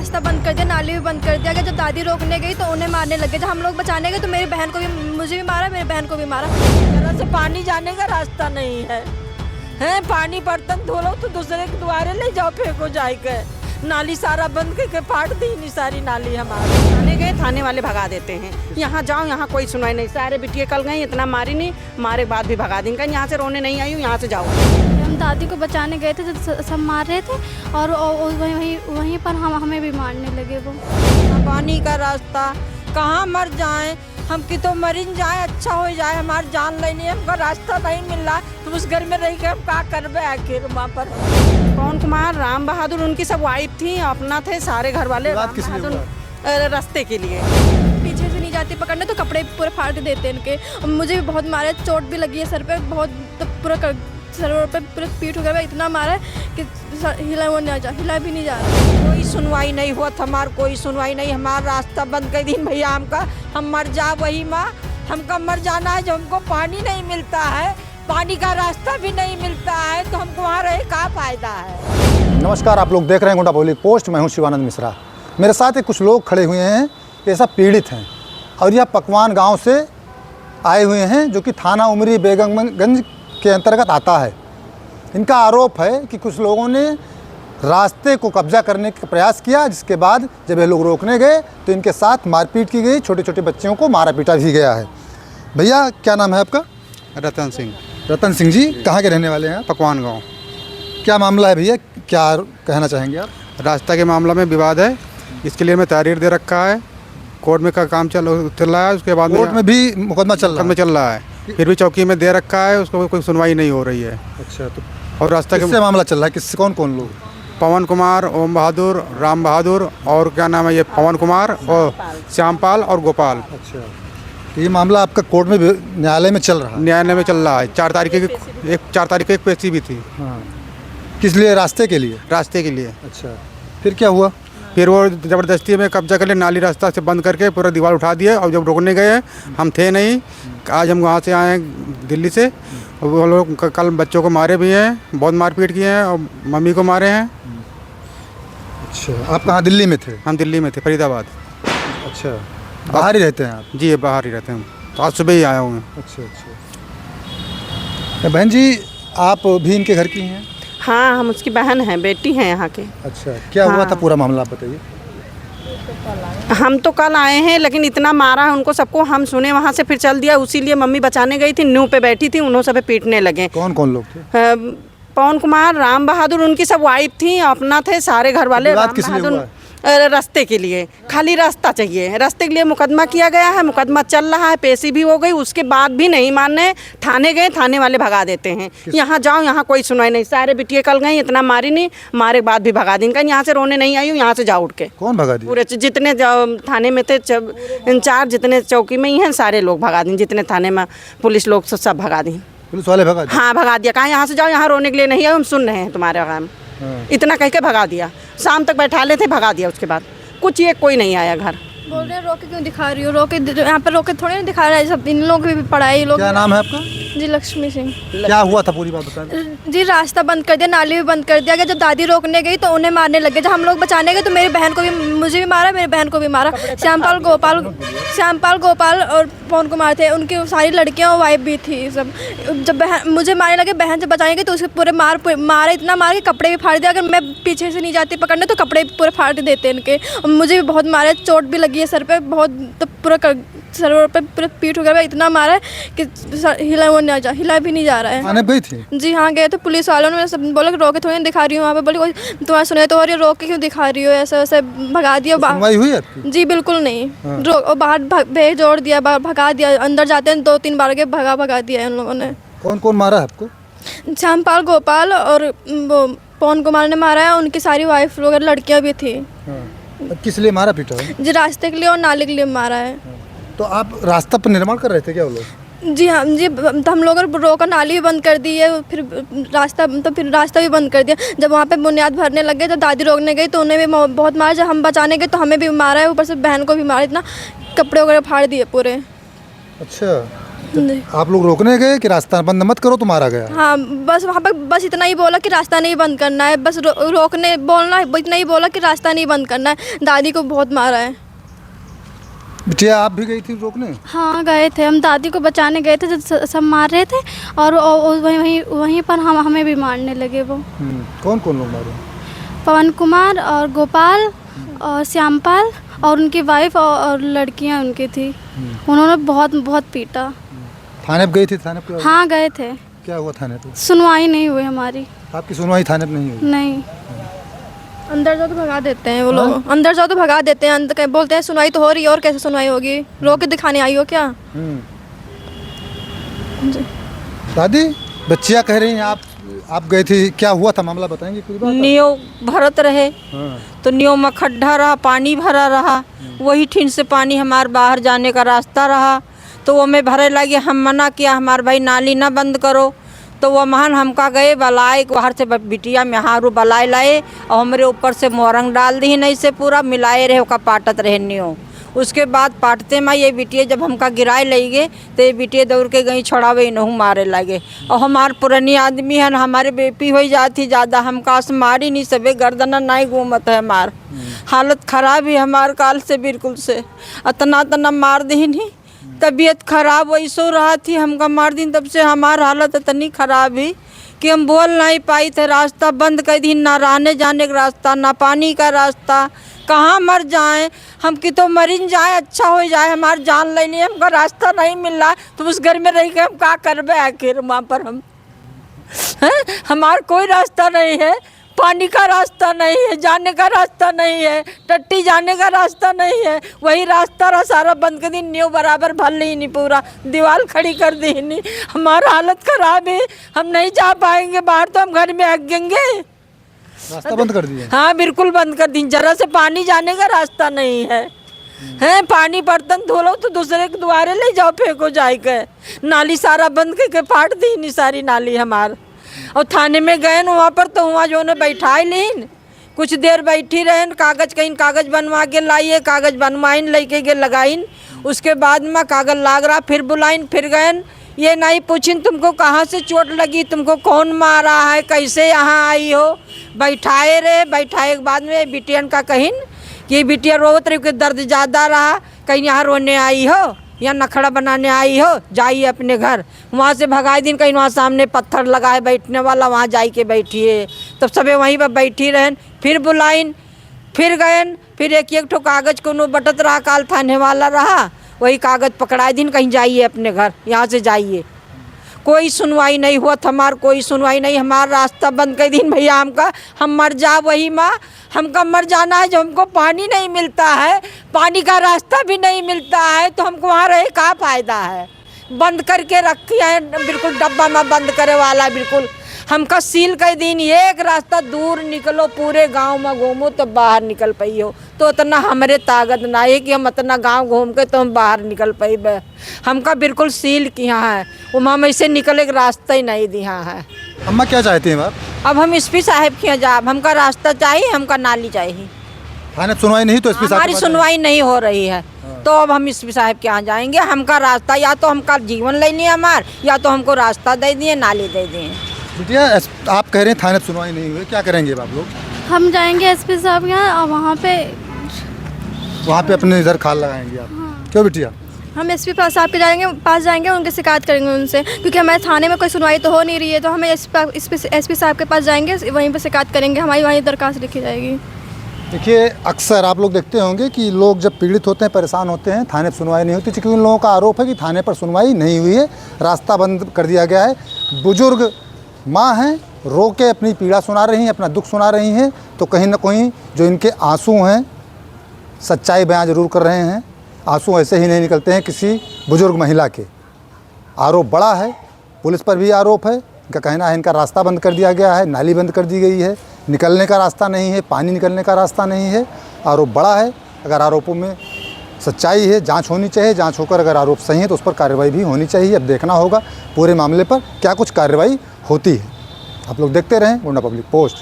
रास्ता बंद कर दिया, नाली भी बंद कर दिया। अगर जब दादी रोकने गई तो उन्हें मारने लगे, जब हम लोग बचाने गए तो मेरी बहन को भी, मुझे भी मारा, मेरी बहन को भी मारा। तरह से पानी जाने का रास्ता नहीं है पानी बर्तन धो लो तो दूसरे के द्वारे ले जाओ, फेंको जाके। नाली सारा बंद करके फाड़ दी नहीं सारी नाली हमारी। थाने गए, थाने वाले भगा देते हैं। यहाँ जाओ, यहाँ कोई सुनाई नहीं। सारे बिटिया कल गए, इतना मारी नहीं, मारे बाद भी भगा देंगे। यहाँ से रोने नहीं आई हूँ, यहाँ से जाओ। हम दादी को बचाने गए थे जब सब मार रहे थे और वहीं पर हमें भी मारने लगे वो। पानी का रास्ता कहाँ मर जाएं हम कि तो मरिन जाए, अच्छा हो जाए, हमारी जान लेनी है। हमका रास्ता नहीं मिल रहा तो उस घर में रह के हम क्या करबे आखिर वहाँ पर। पवन कुमार, राम बहादुर, उनकी सब वाइफ थी, अपना थे सारे घर वाले। राम बहादुर रास्ते के लिए पीछे से नहीं जाती पकड़ने तो कपड़े पूरे फाड़ देते इनके। मुझे भी बहुत मारे, चोट भी लगी है सर पे बहुत, तो पूरा सर पे पूरा पीठ हो गया, इतना मारा है कि हिला भी नहीं जा रहा। कोई सुनवाई नहीं हुआ, हमार कोई सुनवाई नहीं। हमारा रास्ता बंद कर दी भैया, हमका हम मर जा वही माँ, हमका मर जाना है। जो हमको पानी नहीं मिलता है, पानी का रास्ता भी नहीं मिलता है तो हमको वहाँ रहे क्या फायदा है। नमस्कार, आप लोग देख रहे हैं गोंडा पब्लिक पोस्ट। मैं हूं शिवानंद मिश्रा। मेरे साथ कुछ लोग खड़े हुए हैं, ये सब पीड़ित हैं और यह पकवान गांव से आए हुए हैं जो कि थाना उमरी बेगमगंज के अंतर्गत आता है। इनका आरोप है कि कुछ लोगों ने रास्ते को कब्जा करने का प्रयास किया, जिसके बाद जब ये लोग रोकने गए तो इनके साथ मारपीट की गई, छोटे छोटे बच्चों को मारा पीटा भी गया है। भैया क्या नाम है आपका? रतन सिंह। रतन सिंह जी, कहाँ के रहने वाले हैं आप? पकवान गांव। क्या मामला है भैया, क्या कहना चाहेंगे आप? रास्ता के मामला में विवाद है, इसके लिए मैं तहरीर दे रखा है। कोर्ट में का काम चल रहा है, उसके बाद कोर्ट में भी मुकदमा चल रहा है। फिर भी चौकी में दे रखा है, उसको कोई सुनवाई नहीं हो रही है। अच्छा, तो और रास्ता किससे मामला चल रहा है? किससे, कौन कौन लोग? पवन कुमार, ओम बहादुर, राम बहादुर और क्या नाम है ये पवन कुमार और श्यामपाल और गोपाल। अच्छा, तो ये मामला आपका कोर्ट में न्यायालय में चल रहा है? न्यायालय में चल रहा है। 4 तारीख को एक पेशी भी थी। हाँ, किस लिए? रास्ते के लिए? रास्ते के लिए। अच्छा, फिर क्या हुआ? फिर वो ज़बरदस्ती में कब्जा कर ले, नाली रास्ता से बंद करके पूरा दीवार उठा दिए। और जब रोकने गए, हम थे नहीं, आज हम वहाँ से आए हैं दिल्ली से। और वो लोग कल बच्चों को मारे भी हैं, बहुत मारपीट किए हैं और मम्मी को मारे हैं। अच्छा, आप कहाँ? दिल्ली में थे? हम दिल्ली में थे, फरीदाबाद। अच्छा, बाहर ही रहते हैं आप? जी, बाहर ही रहते हैं। तो आज सुबह ही आया हूँ मैं। अच्छा अच्छा। बहन जी, आप भी इनके घर की हैं? हाँ, हम उसकी बहन हैं, बेटी हैं यहाँ के। अच्छा, क्या हुआ था पूरा मामला, आप बताइए। हम तो कल आए हैं, लेकिन इतना मारा है उनको सबको, हम सुने वहाँ से फिर चल दिया। उसी लिए मम्मी बचाने गई थी, न्यू पे बैठी थी, उन्होंने सब पीटने लगे। कौन कौन लोग थे? पवन कुमार, राम बहादुर, उनकी सब वाइफ थी, अपना थे सारे घर वाले। विवाद किस लिए हुआ है? रास्ते के लिए, खाली रास्ता चाहिए। रास्ते के लिए मुकदमा किया गया है, मुकदमा चल रहा है, पेशी भी हो गई, उसके बाद भी नहीं मानने। थाने गए, थाने वाले भगा देते हैं। यहाँ जाओ, यहाँ कोई सुनाई नहीं। सारे बिटिया कल गए, इतना मारी नहीं, मारे बाद भी भगा देंगे। यहाँ से रोने नहीं आई हूँ, यहाँ से जाओ उठ के। कौन भगा दिया? पूरे जितने थाने में थे इंचार्ज, जितने चौकी में ही हैं, सारे लोग भगा दें। जितने थाने में पुलिस लोग सब भगा दें। पुलिस वाले भगा दिए? हाँ, भगा दिया। कहा यहाँ से जाओ, यहाँ रोने के लिए नहीं है, हम सुन रहे हैं तुम्हारे काम। इतना कह के भगा दिया। शाम तक बैठा ले थे, भगा दिया। उसके बाद कुछ ये कोई नहीं आया घर। बोल रहे हैं रोके क्यों दिखा रही हो, रोके यहाँ पर रोके थोड़ी नहीं दिखा रहा है। सब इन लोगों की भी पढ़ाई लोग। क्या नाम है आपका? जी, लक्ष्मी सिंह। क्या हुआ था, पूरी बात बताएं। जी, रास्ता बंद कर दिया, नाली भी बंद कर दिया। अगर जब दादी रोकने गई तो उन्हें मारने लगे, जब हम लोग बचाने गए तो मेरी बहन को भी, मुझे भी मारा, मेरी बहन को भी मारा। श्यामपाल गोपाल और पवन कुमार थे, उनकी सारी लड़कियां और वाइफ भी थी सब। जब बहन मुझे मारने लगे, बहन से बचाने गए तो उसके पूरे मारे, इतना मार के कपड़े भी फाड़ दिया। अगर मैं पीछे से नहीं जाती पकड़ने तो कपड़े पूरे फाड़ देते इनके। मुझे भी बहुत मारे, चोट भी लगी है सर पे बहुत, तो पूरा सर पे पूरा पीठ हो गया, इतना मारा है कि हिला भी नहीं जा रहा है। थाने गई थी? जी हाँ, गए थे। पुलिस वालों ने सब बोला कि रोके थोड़ी दिखा रही हूँ। वहाँ पे बोली तुम्हारा सुने तो, और ये रोक के क्यों दिखा रही हो, ऐसे वैसे भगा दिया। सुनवाई हुई आपकी? जी बिल्कुल नहीं। बाहर भेज जोड़ दिया, भगा दिया। अंदर जाते हैं 2-3 बार के भगा दिया इन लोगों ने। कौन कौन मारा है आपको? श्यामपाल गोपाल और वो पवन कुमार ने मारा है। उनकी सारी वाइफ वगैरह लड़कियाँ भी थी। अब किस लिए मारा पीटा है? जी, रास्ते के लिए और नाले के लिए मारा है। तो आप रास्ता पर निर्माण कर रहे थे क्या वो लोग? जी हाँ जी, तो हम लोगों ने रोका, नाली भी बंद कर दी है, फिर रास्ता भी बंद कर दिया। जब वहाँ पे बुनियाद भरने लगे, जब दादी रोकने गई तो उन्हें भी बहुत मारा। जब हम बचाने गए तो हमें भी मारा है, ऊपर से बहन को भी मारा, इतना कपड़े वगैरह फाड़ दिए पूरे। अच्छा, आप लोग रोकने गए कि रास्ता बंद मत करो तो मारा गया? हाँ, बस वहाँ पर बस इतना ही बोला कि रास्ता नहीं बंद करना है, बस रोकने बोलना है, इतना ही बोला कि रास्ता नहीं बंद करना है। दादी को बहुत मारा है। बिटिया आप भी गई थी रोकने? हाँ गए थे, हम दादी को बचाने गए थे, जब सब मार रहे थे और वहीं पर हमें भी मारने लगे वो। कौन कौन लोग मारे? पवन कुमार और गोपाल और श्यामपाल और उनकी वाइफ और लड़कियां उनकी थी। उन्होंने बहुत बहुत पीटा। थाने पे गई थी? थाने पे हाँ गए थे। क्या हुआ थाने पे? सुनवाई नहीं हुई हमारी। आपकी सुनवाई थाने पे नहीं हुई? नहीं। अंदर जाओ तो भगा देते हैं वो लोग, अंदर जाओ तो भगा देते हैं, अंदर बोलते हैं सुनवाई तो हो रही है, और कैसे सुनवाई होगी? रोक के दिखाने आई हो क्या? दादी बच्चियाँ कह रही हैं आप गए थे, क्या हुआ था मामला बताएंगे पूरी बात? नियो भरत रहे तो नियो में खड्डा रहा, पानी भरा रहा, वही ठीन से पानी हमारे बाहर जाने का रास्ता रहा, तो वो में भरे लगे। हम मना किया, हमारे भाई नाली ना बंद करो, तो वो महान हमका गए बलाए बाहर से बिटिया में हारू बलाए लाए और हमारे ऊपर से मोरंग डाल दी नहीं से पूरा मिलाए रहे का पाटत रहे नियो। उसके बाद पाटते में ये बिटिया जब हमका गिराए ले गए तो ये बिटिया दौड़ के गई छोड़ावे नहूँ मारे लगे। और हमारे पुरानी आदमी है, हमारे बेपी हो जाती ज़्यादा, हमका से मारी नहीं, सबे गर्दना नहीं घूमत है। हमार हालत ख़राब है हमार काल से बिल्कुल से, अतना मार दी नहीं, तबीयत खराब वैसो रहा थी, हमका मार दिन तब से हमार हालत इतनी ख़राब है कि हम बोल नहीं पाई थे। रास्ता बंद कर दी, ना रहने जाने का रास्ता, ना पानी का रास्ता, कहाँ मर जाएं हम कि तो मरीन जाए, अच्छा हो जाए, हमार जान ले लिए, हमका रास्ता नहीं मिल रहा तो उस घर में रह के हम क्या करबे आखिर वहाँ पर हम हैं? हमार कोई रास्ता नहीं है, पानी का रास्ता नहीं है, जाने का रास्ता नहीं है, टट्टी जाने का रास्ता नहीं है, वही रास्ता रहा सारा बंद कर दी, न्यू बराबर भल ही नहीं, पूरा दीवार खड़ी कर दी नहीं। हमारा हालत ख़राब है, हम नहीं जा पाएंगे बाहर, तो हम घर में आगेंगे। रास्ता बंद कर दिया? हाँ बिल्कुल बंद कर दी, जरा से पानी जाने का रास्ता नहीं है। हैं पानी बर्तन धो लो तो दूसरे के द्वारे ले जाओ, फेंको जाए के, नाली सारा बंद करके फाट दी नहीं सारी नाली हमार। और थाने में गए वहाँ पर तो वहाँ जो ने बैठाई लीन, कुछ देर बैठी रहें, कागज़ कहीं कागज़ बनवा के लाइए, कागज़ बनवाइन लेके गए लगाइन, उसके बाद में कागज़ लाग रहा, फिर बुलाइन, फिर गए, ये नहीं पूछिन तुमको कहाँ से चोट लगी, तुमको कौन मारा है, कैसे यहाँ आई हो, बैठाए रहे। बैठाए के बाद में बिटियन का कहिन कि बिटिया रोवत रही कि दर्द ज़्यादा रहा, कहीं यहाँ रोने आई हो या नखड़ा बनाने आई हो, जाइए अपने घर। वहाँ से भगाए दिन, कहीं वहाँ सामने पत्थर लगाए बैठने वाला, वहाँ जाई के बैठिए, तब सबे वहीं पर बैठी रहें, फिर बुलाइन, फिर गए, फिर एक ठो कागज़ को बटत रहा, काल थाने वाला रहा, वही कागज़ पकड़ाए दिन, कहीं जाइए अपने घर, यहाँ से जाइए। कोई सुनवाई नहीं हुआ, हमार कोई सुनवाई नहीं, हमारा रास्ता बंद कर दिन भैया, हमका हम मर जा वही माँ, हमका मर जाना है, जब हमको पानी नहीं मिलता है, पानी का रास्ता भी नहीं मिलता है, तो हमको वहाँ रहे का फ़ायदा है। बंद करके रखी है बिल्कुल, डब्बा में बंद करे वाला बिल्कुल, हमका सील कर दिन, एक रास्ता दूर निकलो, पूरे गांव में घूमो तो बाहर निकल पाई हो, तो उतना हमारे ताकत ना है कि हम इतना गांव घूम के तो हम बाहर निकल पाइबे। हमका बिल्कुल सील किया है, वहाँ में से निकले का रास्ता ही नहीं दिया है। अम्मा क्या चाहती हैं आप? अब हम एसपी साहब के यहाँ जाब, हमका रास्ता चाहिए, हमका नाली चाहिए। थाने सुनवाई नहीं तो एसपी साहब हमारी सुनवाई नहीं हो रही है, तो अब हम एसपी साहब के यहाँ जाएंगे। हमका रास्ता, या तो हमका जीवन ले लिए हमार, या तो हमको रास्ता दे दिए, नाली दे दिए। बिटिया आप कह रहे हैं थाने सुनवाई नहीं हुई, क्या करेंगे आप लोग? हम जाएंगे एसपी साहब के यहाँ और वहाँ पे अपने इधर खाल लगाएंगे आप? क्यों बिटिया? हम एसपी साहब के पास जाएंगे, उनकी शिकायत करेंगे उनसे, क्योंकि हमारे थाने में कोई सुनवाई तो हो नहीं रही है, तो हमें एसपी साहब के पास जाएंगे, वहीं पर शिकायत करेंगे, हमारी वहीं दरखास्त लिखी जाएगी। देखिए अक्सर आप लोग देखते होंगे कि लोग जब पीड़ित होते हैं, परेशान होते हैं, थाने पर सुनवाई नहीं होती, क्योंकि उन लोगों का आरोप है कि थाने पर सुनवाई नहीं हुई है, रास्ता बंद कर दिया गया है। बुजुर्ग माँ हैं, रो के अपनी पीड़ा सुना रही हैं, अपना दुख सुना रही हैं, तो कहीं ना कहीं जो इनके आंसू हैं सच्चाई बयां जरूर कर रहे हैं। आंसू ऐसे ही नहीं निकलते हैं किसी बुजुर्ग महिला के। आरोप बड़ा है, पुलिस पर भी आरोप है, इनका कहना है इनका रास्ता बंद कर दिया गया है, नाली बंद कर दी गई है, निकलने का रास्ता नहीं है, पानी निकलने का रास्ता नहीं है। आरोप बड़ा है, अगर आरोपों में सच्चाई है, जांच होनी चाहिए, जांच होकर अगर आरोप सही है तो उस पर कार्रवाई भी होनी चाहिए। अब देखना होगा पूरे मामले पर क्या कुछ कार्रवाई होती है। आप लोग देखते रहें गोंडा पब्लिक पोस्ट।